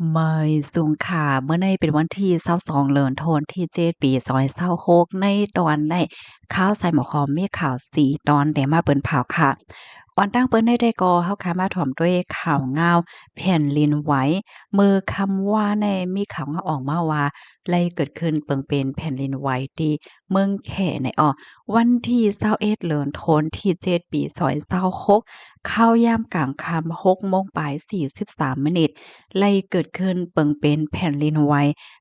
เมยสูงค่ะเมื่อในเป็นวันที่22เดือนธันวาคมที่7ปี2026ในตอนได้ข่าวใส่หมอคอมมีข่าว4ตอนได้มาเปิ้นเผาค่ะก่อนตั้งเปิ้นได้ก็เฮาค่ะมาถ่อมด้วยข่าวงาวแผ่นดินไหวมือคำว่าในมีข่าวงาออกมาว่าไล่เกิดขึ้นเปิงเป็นแผ่นดินไหวที่เมืองแข่ในวันที่21เดือนธันวาคมที่7ปี2026เข้ายามกลางค่ำ6โมงปลาย43มินิต ไล่เกิดขึ้นเปิงเป็นแผ่นดินไหว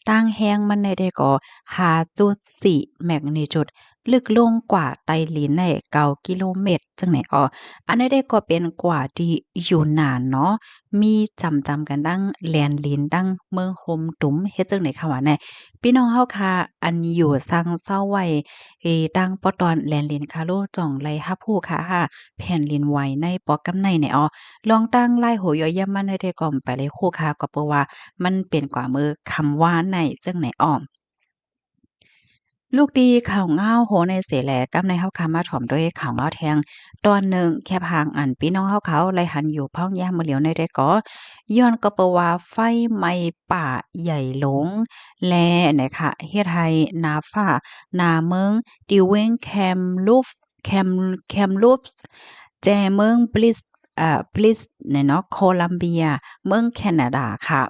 ตั้งแห้งมันได้ก็5.4แมกนิจูดลึกลงกว่าใต้ลิ้นใน9กิโลเมตรจังไหนอันนี้ได้ก็เป็นกว่าที่อยู่นานเนาะมีจำกันดั้งแลนลิ้นดั้งเมืองโฮมตุ้มเฮ็ดจังไหนค่ะว่าแน่พี่น้องเฮาค่ะอันอยู่ซังเซาไว้ตั้งปอตอนแลนลิ้นคาโลจ่องไลรับรู้ค่ะแผ่นดินไหวในปอกำในเนี่ยลองตั้งไล่โหยอย่ำมันให้ได้ก่อมไปเลยคู่ค่ะก็เพราะว่ามันเป็นกว่ามือคำว่าในจังไหนลูกดีข่าวง้าวโหในเสแหลกำในเฮาคามาถ่อมด้วยข่าวง้าวแทงตอนหนึ่งแค่พางอันพี่น้องเฮาเขาไลหันอยู่พ้องย่ามมื้อเหลียวในได้ก็ย้อนก็เพราะว่าไฟไหม้ป่าใหญ่หลงและนะคะเฮ็ดให้นาฟ้านาเมืองติเวงแคมแคมรูฟส์แจเมืองบลิสเนี่ยเนาะโคลัมเบียเมืองแคนาดาค่ะ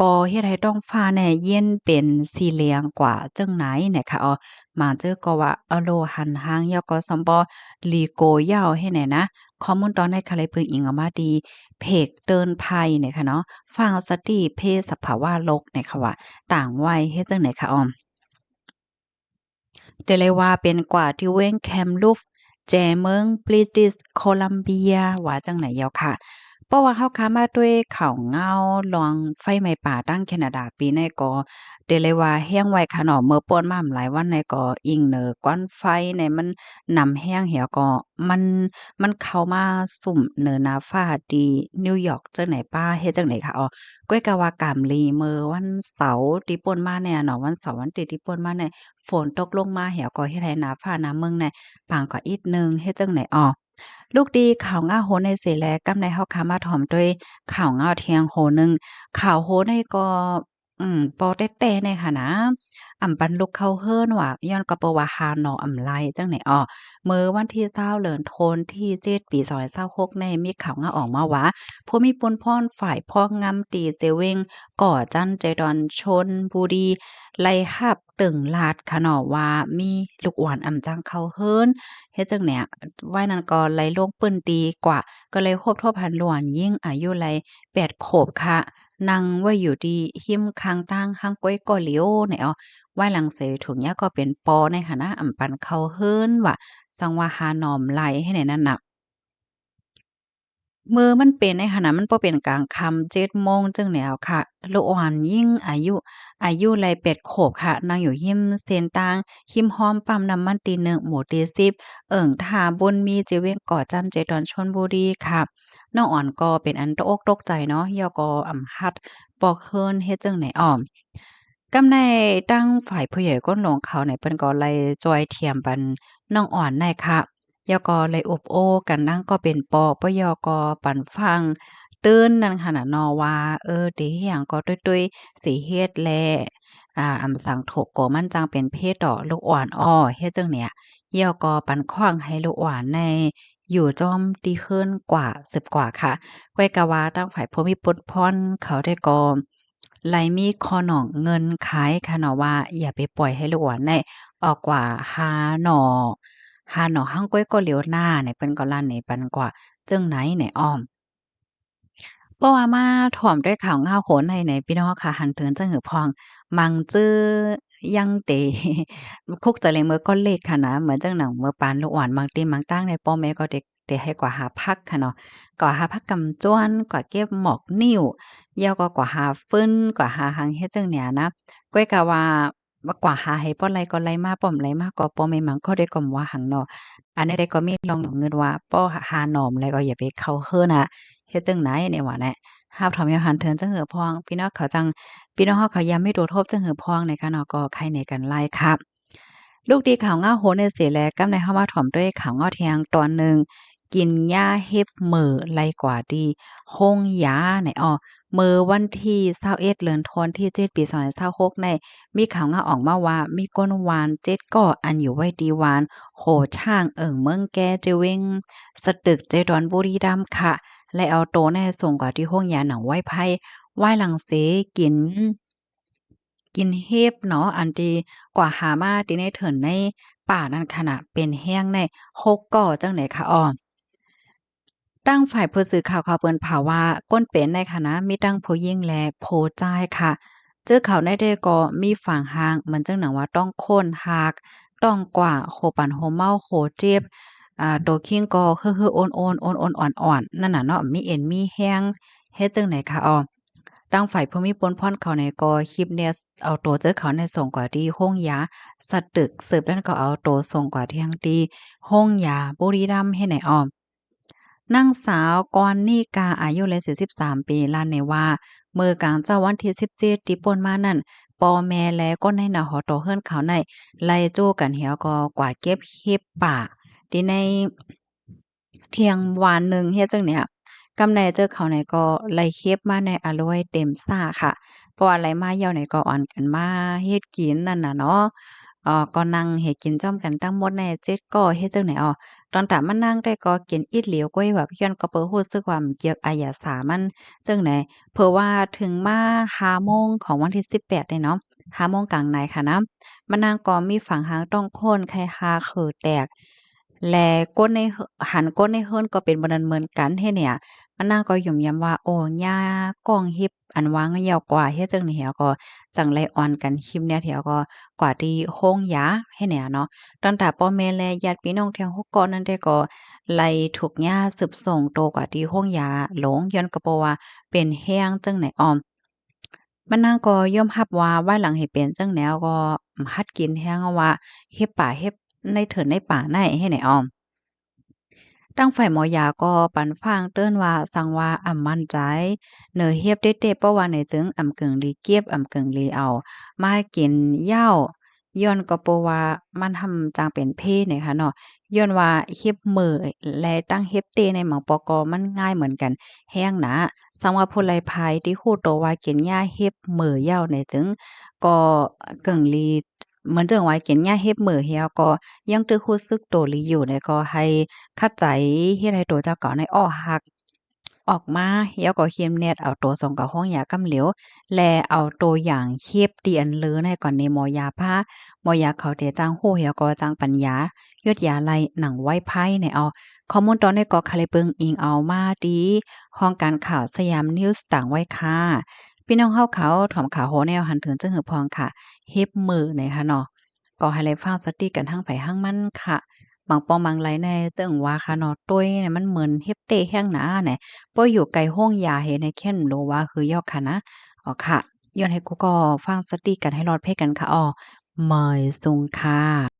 ก็เฮ็ดให้ท้องฟ้าเนี่ยเย็นเป็นสีเหลืองกว่าจังไหนนะคะมาเจอก็ว่าอะโลหันหางยอก็ซอมบอลีโกยาวให้แหน่นะข้อมูลตอนในค่ะเลยเพิ่งอิงออกมาดีเพกเตือนภัยเนี่ยค่ะเนาะฟังสติเพศสภาวะโลกเนี่ยค่ะว่าต่างวัยเฮ็ดจังไหนคะได้เลยว่าเป็นกว่าที่เว้งแคมลูฟแจเมืองบริติชโคลัมเบียว่าจังไหนเยาค่ะเพราะว่าเฮาค้ามาด้วยข่าวเงาลองไฟไหม้ป่าตั้งแคนาดาปีในก็ได้เลยว่าแห้งไว้ค่ะเนาะเมื่อป่นมาหลายวันในก็อิงเหนือกวนไฟในมันนำแห้งเหี่ยวก็มันมันเข้ามาสุ่มเหนือหน้าฟ้าที่นิวยอร์กจังไหนป้าเฮ็ดจังไหนคะก้อยกะว่ากำลีมื้อวันเสาร์ที่ป่นมาเนี่ยเนาะวันเสาร์วันอาทิตย์ที่ป่นมาเนี่ย ฝนตกลงมาแหวก็เฮ็ดให้หน้าฟ้าหน้าเมืองเนี่ยปางกว่าอีกหนึ่งเฮ็ดจั่งใดลูกดีข่าวง่าโหในเสแลกำในเฮาขามาถ่อมด้วยข่าวง่าเทียงโหนึงข่าวโหในก็ปอแต๊ๆเนี่ยค่ะนะปันลูกเขาเฮิรนว่าย้อนก็เปาะว่าฮาหนอไลจั่งใดมื้อวันที่20เดือนธันวาคมที่7ปี2026ในมีข่าวง่าออกมาว่าผู้มีพลพรฝ่ายพ้องงำตีเจเวงก่อจันใจดอนชนบุรี ไล่หับตึงลาดค่ะเนาะว่ามีลูกอ่อนจังเขาเฮิรนเฮ็ดจั่งเนี่ยว่ายนั้นก็ไล่ลงปื้นดีกว่าก็เลยคบทบหันหลวนยิ่งอายุไล่8ขวบค่ะนั่งไว้อยู่ดีหิ้มคางตั้งหั้งก้อยก่อเหลียวเนี่ยว่ายหลังเสถุงเนี้ยก็เป็นปอในหันนะปันเขาเฮิรนว่าสังว่าหาหน่อมไล่ให้ในนั้นน่ะ มื้อมันเป็นในหั้นน่ะมันบ่เป็นกลางค่ำ7โมงจั่งแนวค่ะลูกอ่อนยิ่งอายุไล8ขวบค่ะนั่งอยู่หิ้มเซ็นต่างหิ้มห้อมปั๊มน้ำมันตี1หมู่ตี10ท่าบุญมีเจเวงก่อจันทน์ใจดอนชลบุรีค่ะน้องอ่อนก็เป็นอันตกอกตกใจเนาะย่อก็ฮัดปอกเฮิรนเฮ็ดจั่งใดกำในตั้งฝ่ายผู้ใหญ่ก้นหลวงเขาเนี่ยเปิ้นก็เลยจอยเทียมปันน้องอ่อนได้ค่ะยอก็เลยอบโอ้กันนั่งก็เป็นปอปยอก็ปันฟังตื้นนั่นค่ะน่ะเนาะว่าเดี๋ยวอิหยังก็ตุ้ยๆสิเฮ็ดแลสังถกก็มันจังเป็นเพศดอกลูกอ่อนเฮ็ดจังเนี่ยยอก็ปันขว้างให้ลูกอ่อนในอยู่จอมตีขึ้นกว่า10กว่าค่ะก้อยกะว่าตั้งฝ่ายผู้มีปุตพรเขาได้ก็ไหลมีคอหนองเงินขายค่ะเนาะว่าอย่าไปปล่อยให้ลูกอ่อนได้ออกกว่าหน่อฮั้งก้อยก็เหลียวหน้าเนี่ยเปิ้นก็ลั่นนี่ปันกว่าจึงไหนเนี่ยเพราะว่ามาถ่อมด้วยข่าวง่าวโหนในพี่น้องค่ะหันเถินจังหือพองมังจื้อยังเตคุกจะเลยเมื่อก็เลขค่ะนะเหมือนจังหนังเมื่อปานลูกอ่อนบางตีบางตั้งในป้อแม่ก็เด็กเตให้กว่าหาพักค่ะเนาะกว่าหาพักกำจ้วนกว่าเก็บหมอกนิ้วยาวก็กว่าหาฟึ้นกว่าหาหังเฮ็ดจังเนี่ยนะก้อยกะว่ากว่าหาให้ป้อไรก็ไรมาป้อมไรมาก็ป้อแม่มังก็ได้ก็ว่าหังเนาะอันนี้ได้ก็มีลองเงินว่าป้อหาหน่อมแล้วก็อย่าไปเข้าเฮิรนน่ะ เฮ็ดจั่งใดเนี่ยว่าแหนะหาบถอมยามหันเทินจังหือพองพี่น้องเขายามไม่โดดโทบจังหือพองในคะเนาะก็ไข่ในกันหลายครับลูกดีข่าวง่าโหนในเสแลกำในเฮามาถ่อมด้วยข่าวง้อแทงตอนหนึ่งกินหญ้าเห็บเหม่อไลกว่าดีห้องยาไหน มื้อวันที่21เดือนธันวาคมที่7ปี2026ในมีข่าวงาออกมาว่ามีก้นวาน7ก่ออันอยู่ไว้ดีวานโหช่างเมืองแก่เจเวงสตึกเจดอนบุรีรัมย์ค่ะและเอาโตแน่ส่งกว่าที่ห้องยาหนังไว้ไพ่ไหว้หลังเสกินเห็บเนาะอันที่กว่าหามาที่ในเถินในป่านั้นขนาดเป็นแห้งใน6ก่อจังไหนคะอ้อตั้งฝ่ายผู้สื่อข่าวเปิ้นเผาว่าก้นเป็นในคณะมีตั้งผู้ยิ่งและผู้จ่ายค่ะเจอเขาในได้ก็มีฝั่งหางเหมือนจังหนังว่าต้องโค่นหากต้องกว่าโหปันโหเมาโหเจ็บโตคิงก็คือๆโอนๆโอนๆอ่อนๆนั่นน่ะเนาะมีเอ็นมีแห้งเฮ็ดจังไหนคะอ้อตั้งฝ่ายผู้มีปนพ่อนเขาในก็คลิปเนี่ยเอาตัวเจอเขาในส่งกว่าที่ห้องยาสัตว์ตึกสืบนั่นก็เอาตัวส่งกว่าที่ทางที่ห้องยาบุรีรัมย์ให้ไหนอ้อ นางสาวกรณีกาอายุเลย43ปีลั่นในว่าเมื่อกลางเจ้าวันที่17ที่ป่นมานั่นปอแม่และก็ในหอตอเฮือนเขาในไล่โจ้กันเหี่ยวก็กว่าเก็บเห็บป่าที่ในเที่ยงวานหนึ่งเฮ็ดจังเนี่ยกำาใดเจอเขาในก็ไล่เข็บมาในอร่วยเต็มซ่าค่ะเพราะว่าไหลมาเหย้าในก็อ่อนกันมาเฮ็ดกินนั่นน่ะเนาะก็นั่งเฮ็ดกินจ้อมกันทั้งหมดใน7ก่อเฮ็ดจั่งใดอ้อ ตอนตามันนั่งได้ก็กินอีดเหลียวก้อยแบบย้อนก็เปิ้รู้สึกว่ามันเกียกอายาสามันจั่งใดเผื่อว่าถึงมา5โมงของวันที่18นี่เนาะ5โมงกลางในค่ะนะมะนางก็มีฝังหางต้องโค้นไข่ฮาเขือแตกและก้นในหันก้นในเฮิรนก็เป็นบ่นั้นเหมือนกันเฮ็ดเนี่ยมะนางก็ยุ่มย้ำว่าโอ้ย่ากองเฮ็บอันวางยาวกว่าเฮ็ดจั่งนี้แล้วก็จังไลออนกันคลิปเนี่ยแถวก็กว่าที่โรงยาให้เนี่ยเนาะ ตอนตาพ่อแม่และญาติพี่น้องทางฮกเกาะนั้นได้ก็ไล่ถูกย่าสืบส่งโตกว่าที่ห้องยาหลงย้อนก็เพราะว่าเป็นแห้งจังไหนอ้อมมันนางก็ยอมรับว่าว่าหลังให้เป็นจังแนวก็หัดกินแฮงว่าเฮ็ดป่าเฮ็ดในเถินในป่าในให้ไหนอ้อม ตั้งฝ่ายหมอยาก็ปันฟางเติ้นว่าสังว่ามั่นใจเหนือเฮียบได้เตะเพราะว่าในจึงกึ่งลีเกียบกึ่งลีเอามากินเหย้าย้อนก็เพราะว่ามันทำจางเป็นเพเนี่ยค่ะเนาะย้อนว่าเฮ็บมื้อและตั้งเฮ็บเตในหม่องปกมันง่ายเหมือนกันแฮงนะสังว่าผู้ไลภายที่ฮู้โตว่ากินหญ้าเฮ็บมื้อเหย้าเนี่ยจึงก็กึ่งลีเหมือนจั่งว่ากินหญ้าเฮ็บมื้อเหี่ยวก็ยังตึกรู้สึกโตลีอยู่เนี่ยก็ให้ คัดใจเฮ็ดให้ตัวเจ้าเก่าในอ้อหักออกมาแล้วก็เขียมเน็ตเอาตัวส่งกับห้องยากำเหลวและเอาตัวอย่างเค็บตีอันลือในก่อนในหมอยาผ้าหมอยาเขาเตจังโหเหี่ยวก็จังปัญญายดยาไลหนังไว้ไพ่เนี่ยเอาข้อมูลตอนนี้ก็คาเลยเบิงอิงเอามาดีห้องการข่าวสยามนิวส์ต่างไว้ค่ะพี่น้องเฮาเขาถ่อมข่าวโหแนวหันถึงจึงหือพองค่ะเฮ็บมือเนี่ยค่ะเนาะก็ให้เลยฟังสติกันทั้งไผทั้งมันค่ะ บางปองบางไหลในจั่งว่าค่ะเนาะตุ้ยเนี่ยมันเหมือนเฮ็บเตแห้งหนาแหน่บ่อยู่ไกลโรงยาเฮ็ดให้เข้มรู้ว่าคือยอกค่ะนะอ๋อค่ะย้อนให้กูก็ฟังสติกันให้รอดเพกันค่ะอ้อเมยสุงค่ะ